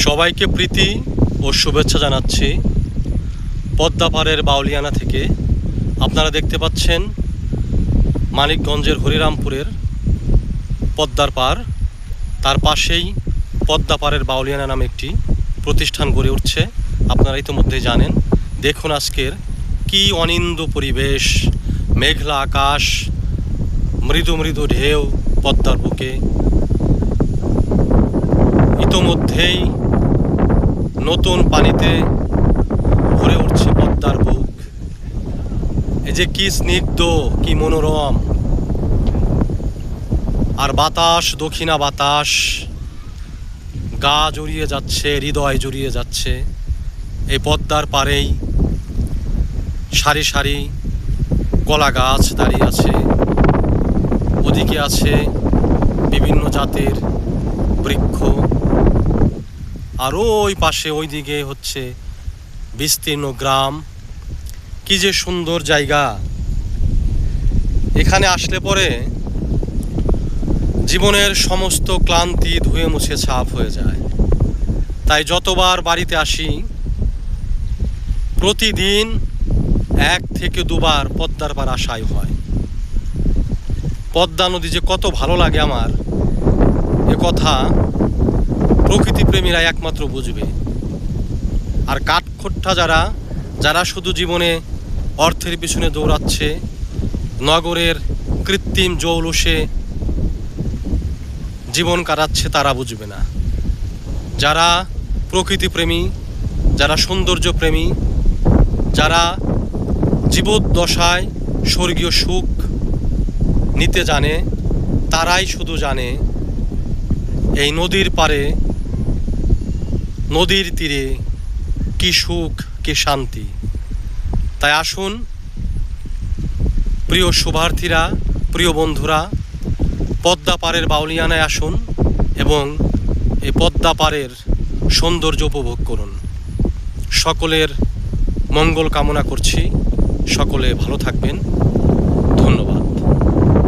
সবাইকে প্রীতি ও শুভেচ্ছা জানাচ্ছি পদ্মাপাড়ের বাউলিয়ানা থেকে। আপনারা দেখতে পাচ্ছেন মানিকগঞ্জের হরিরামপুরের পদ্মার পাড়, তার পাশেই পদ্মাপাড়ের বাউলিয়ানা নামে একটি প্রতিষ্ঠান গড়ে উঠছে। আপনারা ইতিমধ্যেই জানেন। দেখুন আজকের কি অনিন্দ্য পরিবেশ, মেঘলা আকাশ, মৃদু মৃদু ঢেউ পদ্মার বুকে। ইতোমধ্যেই নতুন পানিতে ভরে উঠছে পদ্মার বুক। এই যে কি স্নিগ্ধ, কি মনোরম, আর বাতাস, দক্ষিণা বাতাস গা জড়িয়ে যাচ্ছে, হৃদয় জড়িয়ে যাচ্ছে। এই পদ্মার পাড়েই সারি সারি কলা গাছ দাঁড়িয়ে আছে, ওদিকে আছে বিভিন্ন জাতের বৃক্ষ, আর ওই পাশে ওইদিকে হচ্ছে বিস্তীর্ণ গ্রাম। কি যে সুন্দর জায়গা! এখানে আসলে পরে জীবনের সমস্ত ক্লান্তি ধুয়ে মুছে ছাপ হয়ে যায়। তাই যতবার বাড়িতে আসি প্রতিদিন 1 থেকে 2 বার পদ্মার পাড় আসাই হয়। পদ্মা নদী যে কত ভালো লাগে আমার, এ কথা প্রকৃতিপ্রেমীরা একমাত্র বুঝবে। আর কাঠখোট্টা যারা শুধু জীবনে অর্থের পিছনে দৌড়াচ্ছে, নগরের কৃত্রিম জৌলুসে জীবন কাটাচ্ছে, তারা বুঝবে না। যারা প্রকৃতিপ্রেমী, যারা সৌন্দর্যপ্রেমী, যারা জীবদ্দশায় স্বর্গীয় সুখ নিতে জানে, তারাই শুধু জানে এই নদীর পাড়ে, নদীর তীরে কি সুখ, কি শান্তি। তাই আসুন প্রিয় শুভার্থীরা, প্রিয় বন্ধুরা, পদ্মা পাড়ের বাউলিয়ানায় আসুন এবং এই পদ্মা পাড়ের সৌন্দর্য উপভোগ করুন। সকলের মঙ্গল কামনা করছি। সকলে ভালো থাকবেন। ধন্যবাদ।